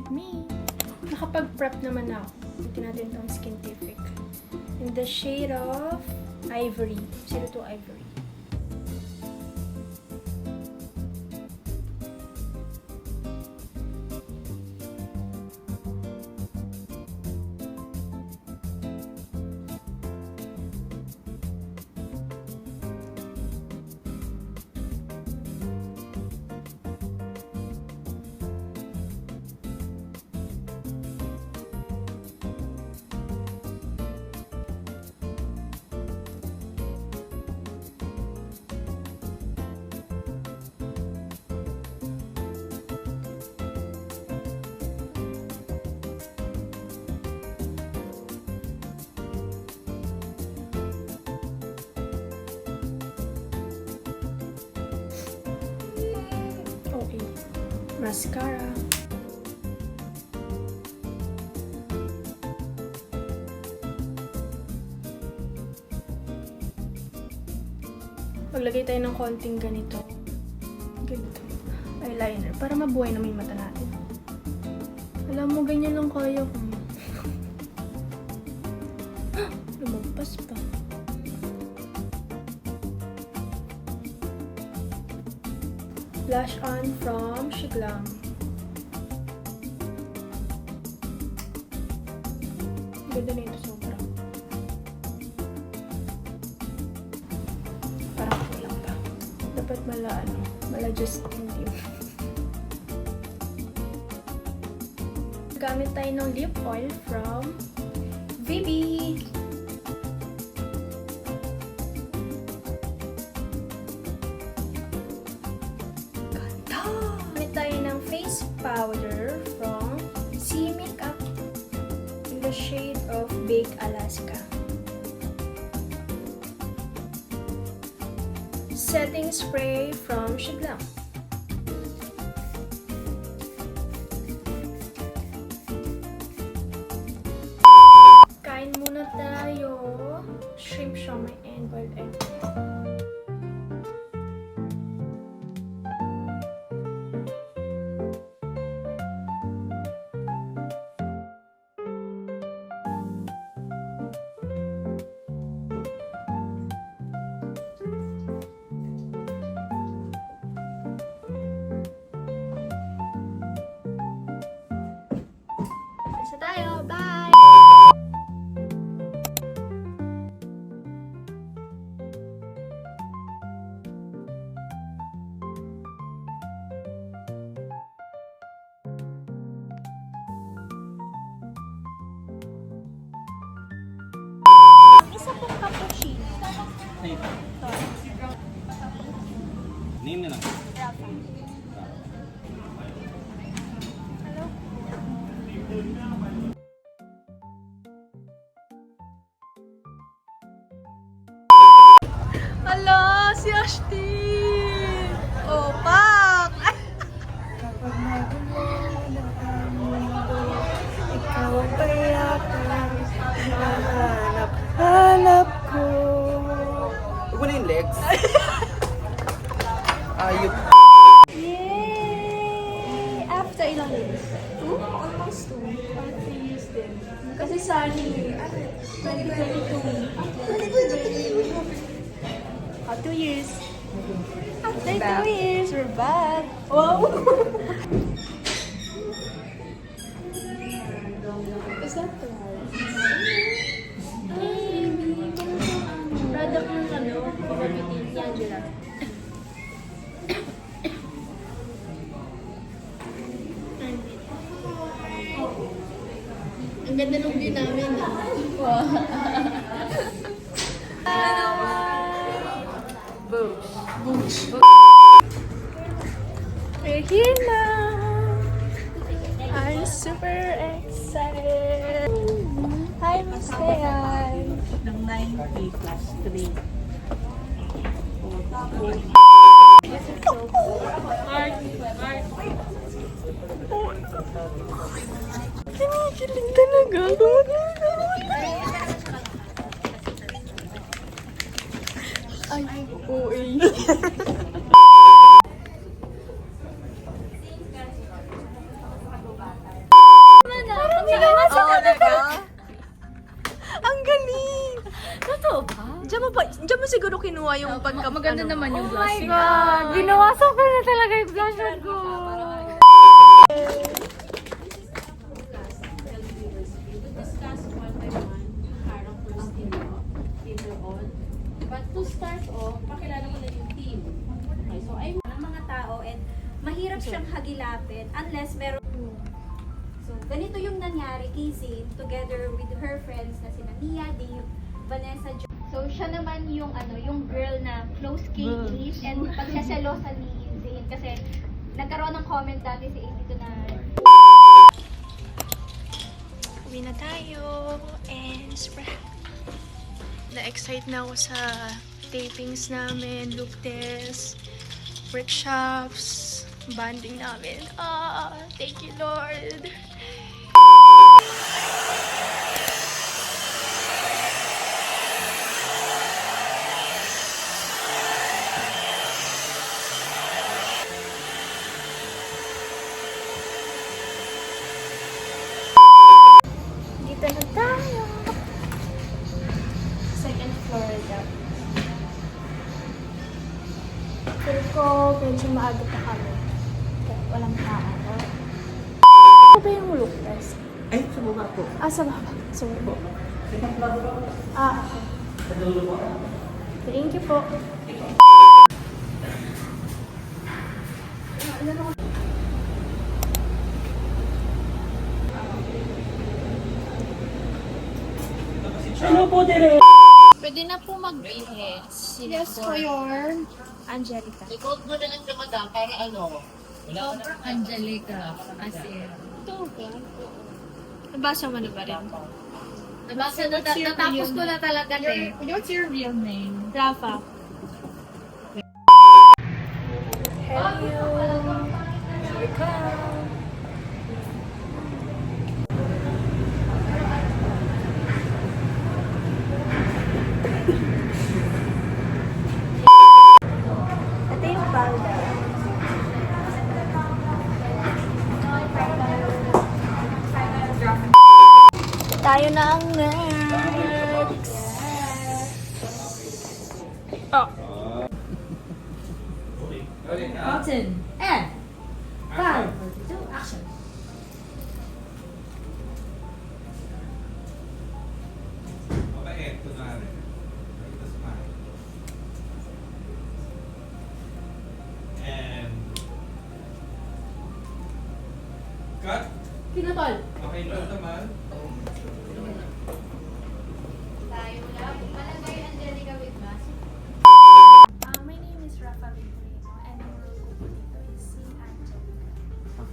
with me. Nakapag-prep naman ako. Ito natin itong Skintific. In the shade of Ivory. 02 Ivory. Mascara. Maglagay tayo ng konting ganito. Eyeliner. Para mabuhay na may mata natin. Alam mo, ganyan lang kaya ko. Lumagpas pa. Blush on from Shiglam. Ganda na ito sobra. Parang kulang pa. Dapat mala just hindi. Gamit tayo ng lip oil from Vivi. Face powder from C Makeup in the shade of Baked Alaska. Setting spray from Shiglam. Kain muna tayo. Shrimp siomai and boiled egg. Tayo, bye! Isa pong cappuccino. Name na lang. Rafa. Hello? Hala, si Ashton! Oh, pak! Kapag nagulo ng mundo, ikaw ang payapang hanap ko. Huwag mo na yung legs. Ayop. Yay! After ilang years? 2? Almost 2. 3 years din. Kasi sunny. 2022. 2 years. After 2 years, we're back. Wow! Is that the product ng Pagkabitin ni Angela. Ang ganda nung view namin. Wow. Boosh. We're here now. I'm super excited. Hi, Miss Kayan. Ng 90 plus 3. Kinikilig talaga. Ay, OA. ba? Diyan mo siguro kinuha yung pagka... Maganda naman yung blush. Oh my God! Binawasan ko na talaga yung blusher ko. Discuss one by one characters in your own. But to start off, pakilala mo na yung team. Okay, so ay ng mga tao and mahirap siyang hagilapin unless meron. So, ganito yung nangyari kay Zane together with her friends na sina Mia, Dave, Vanessa, so, siya naman yung yung girl na close kay Ace and pagsaselosa ni Zane kasi nagkaroon ng comment dati si Ace dito na Uwi na tayo. And super na-excite na ako sa tapings namin, look test, workshops, banding namin. Thank you, Lord. Dito na tayo. Second floor daw. Feel ko medyo maaga pa kami. Kaya walang tao. Ano ba yung look test? Ay, sa baba po. Sa baba. Sorry po. Okay. Thank you po. pwede na po mag-behave. Yes, for your Angelica. Ikaw mo na lang siya, madam, para ano? Wala ka na. Angelica. As in. Ito ba? Nabasa mo na ba rin? Nabasa na, natapos ko na talaga eh. What's your real name? Rafa. Hello. Here we come. Ito yung palda. Tayo na ang next. Oh. Button. And 5, 42, action. Okay, ito na rin. Ito smile. And... Cut! Pinatol. Okay, cut naman. tayo lang. Malagay Angelica with mask. My name is Rafa Victorino and ang role ko po dito is si Angelica.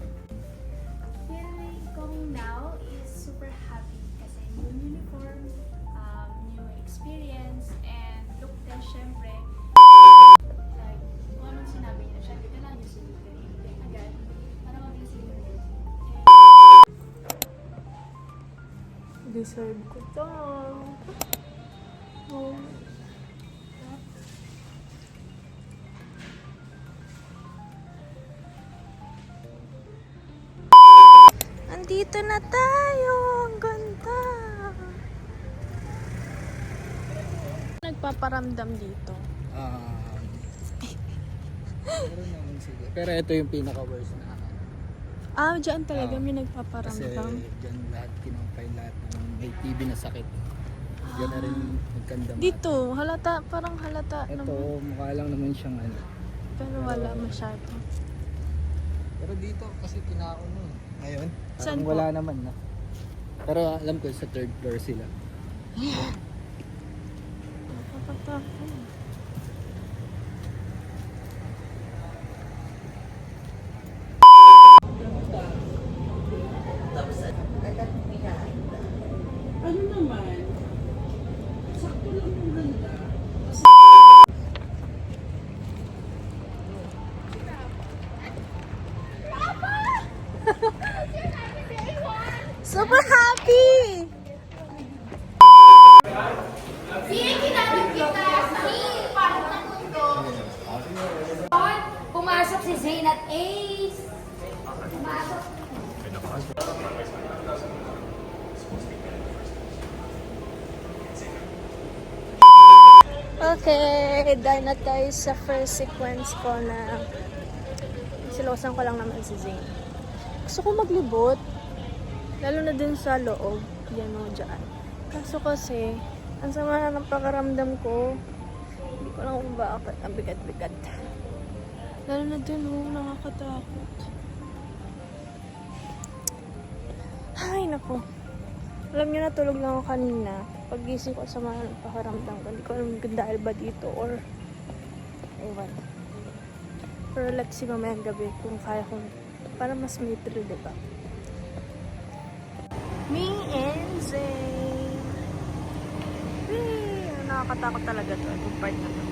Feeling going now is super happy kasi new uniform, new experience, and look din syempre. Like, kung anong sinabi niya, syempre kailangan niya sunodin agad para mabilis yung deserve ko to. Oh. Andito na tayo. Ang ganda. Nagpaparamdam dito. Meron naman siguro. Pero ito yung pinaka-worst na. Diyan talaga may Kasi nagpaparamdam. dyan lahat kinumpay lahat ng may TB na sakit. Diyan na rin nagkandama. Dito, halata, parang halata Ito, naman. mukha lang naman siyang ano. Pero wala masyado. Pero dito kasi tinaon mo. Ngayon, Saan parang po? wala naman na. Pero alam ko sa third floor sila. Nakakatakot. Ano naman? Sakto lang yung ganda. Super happy! Pumasok si Zane at Ace. Pumasok. Okay, dahil na tayo sa first sequence ko na silosan ko lang naman si Zane. Gusto ko maglibot, lalo na din sa loob, yan o dyan. Kaso kasi, ang sama na ng pakaramdam ko, hindi ko lang kung bakit, ang bigat-bigat. Lalo na din o, nakakatakot. Ay, naku. Alam niyo, natulog lang ako kanina. Pag-gising ko sa mga pakaramdam ko, hindi ko alam kung dahil ba dito or ewan. Pero let's see mamayang gabi kung kaya kong para mas may thrill, diba? Me and Zane. Whee! Nakakatakot talaga to. Itong part na to.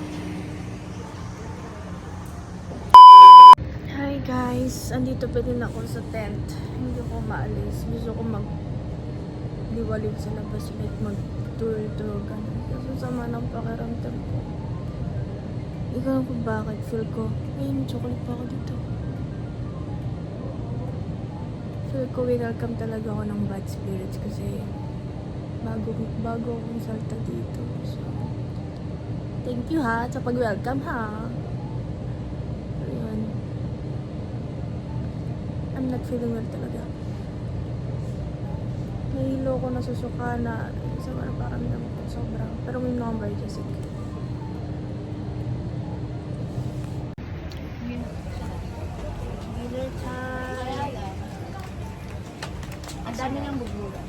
Hi guys! Andito pa din ako sa tent. Hindi ko maalis. Gusto ko liwaliw sa labas ulit, mag-tour-tour ganun. Kasi sama ng pakiramdam ko. Hindi ko alam kung bakit. Feel ko, ay, may chocolate pa ako dito. Feel ko, welcome talaga ako ng bad spirits kasi bago akong salta dito. So, thank you ha, sa pag-welcome ha. Pero yun, I'm not feeling well talaga. Nahilo ko, nasusuka na sa mga paramdam ko sobrang. Pero may number just like. Dinner time. Ang dami ng bugbugan.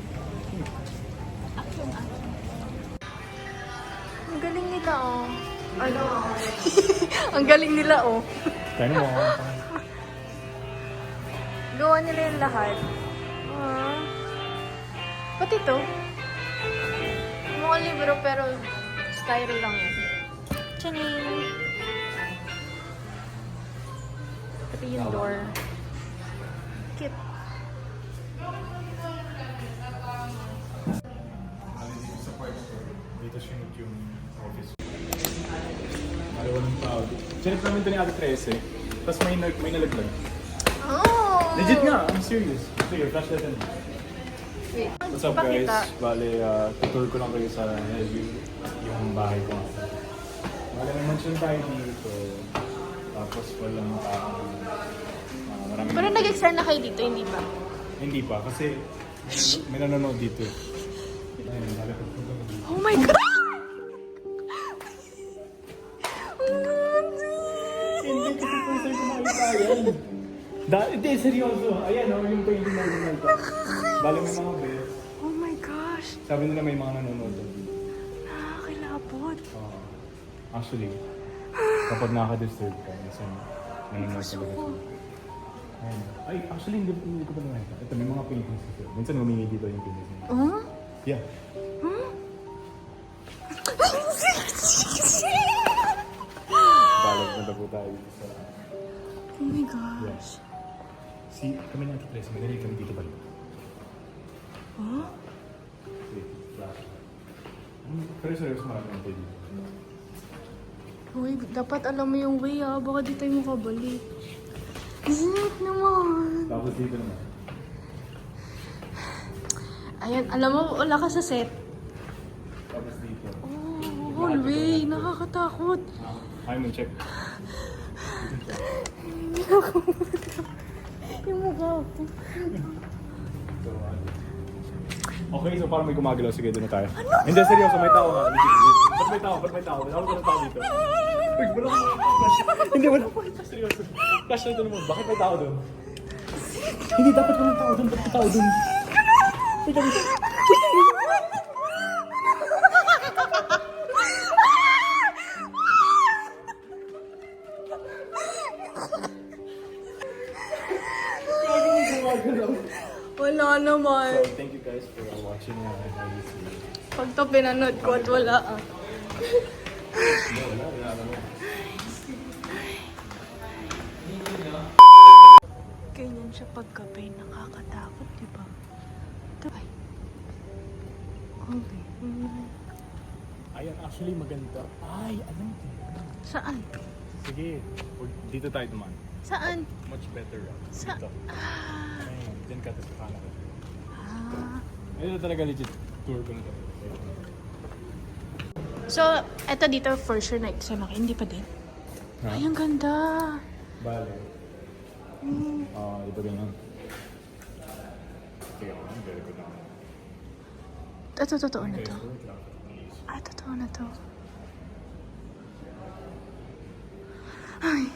Action. Ang galing nila oh. Ano? Ang galing nila oh. Kaya mo. Gawa nila yung lahat. Ah. Ba't ito? Mukhang libro pero styro lang yan. Chaning! Pati yung door. Cute. Dito siya yung office. Alawa ng tao. Sinip namin ito ni Ate 13. Tapos may nalaglag. Oh! Legit nga, I'm serious. Sige, flash natin. Wait. What's up guys? Bale, tutur ko lang kayo sa yung bahay ko. Bale, may mansion tayo dito. Tapos walang tao. Maraming Pero nag-extend na kayo dito, hindi ba? Hindi pa, kasi may nanonood dito. Ayun, bale, Oh my God! hindi kasi first time ko makita yan. Hindi, seryoso. Ayan o, yung painting na ginagawa. Bale may mga bed. Oh my gosh! Sabi nila may mga nanonood doon. Nakakilabot. Actually, kapag nakaka-disturb ka, minsan nanonood talaga siya. Ayan. Ay, actually, hindi ko pa naman ito. Ito, may mga paintings dito. Minsan humingi dito yung paintings. Huh? Yeah. Balag na po tayo dito sa... Oh my gosh. Si, kami na Ate Trace, may kami dito balik. Huh? Wait, flash. Pero seryoso marami ang dito. Uy, dapat alam mo yung way ah. Baka di tayo makabalik. Zip naman. Tapos dito naman. Ayan, alam mo, wala ka sa set. Tapos dito. Oh, hallway. Nakakatakot. Ayaw mo check. Yung mukha ko. So, okay, so parang may gumagalaw. Sige, doon na tayo. Hindi, seryoso, may tao nga. Ba't may tao? Ba't may tao? Ako ng tao dito. Uy, wala ko flash. Hindi, wala ko seryoso. Flash na ito naman. Bakit may tao doon? Hindi, dapat walang tao doon. Dapat may tao doon. Teka, dito. Wala naman. So, thank you guys for watching this video. Pag to pinanood ko at wala ah. Wala naman. Ganyan siya paggabi. Nakakatakot, di ba? Ay. Okay. Ayan, actually maganda. Ay, alam ko. Saan? Sige, dito tayo dumaan. Saan? Much better. Sa... Dito. Ayun, dyan ka tapos kanan ka. Ah. Ito talaga legit tour ko na to. So, eto dito for sure na isa na hindi pa din. Ha? Ay, ang ganda. Bale. Ito ganyan. Sige, very good naman. Ito, totoo na to. Ay, totoo na to. Ay.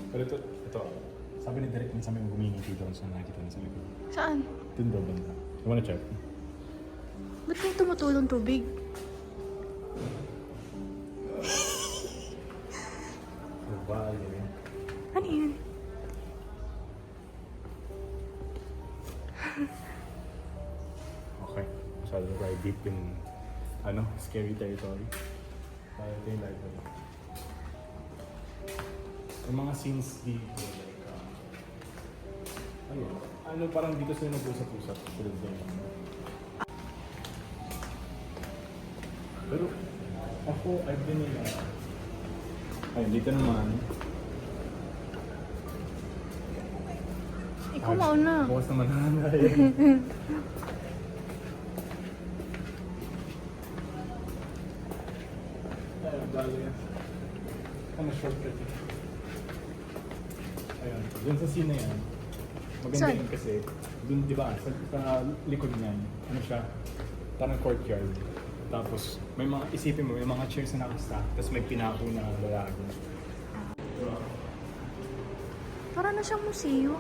Pero ito. Sabi ni Derek, minsan may humingi dito sa nakikita niya sa likod. Saan? Dun daw banda. You wanna check? Ba't may tumutulong tubig? Vale. Ano yun? Okay. Masyado tayo deep in, scary territory. Tayo ito yung library. Yung mga scenes dito, like, ayun. Parang dito sila nag-usap-usap. Tulad ganyan. Pero, ako, I've been in, ayun, dito naman. Ikaw mauna. Bukas naman na. Ayun, dali. Shortcut. Ayun, dun sa scene na yan, maganda Saan? yun kasi, dun, di ba, sa likod niyan, siya, parang courtyard. Tapos, may mga, isipin mo, may mga chairs na nakastack, tapos may pinako na lalaki. Para na siyang museo.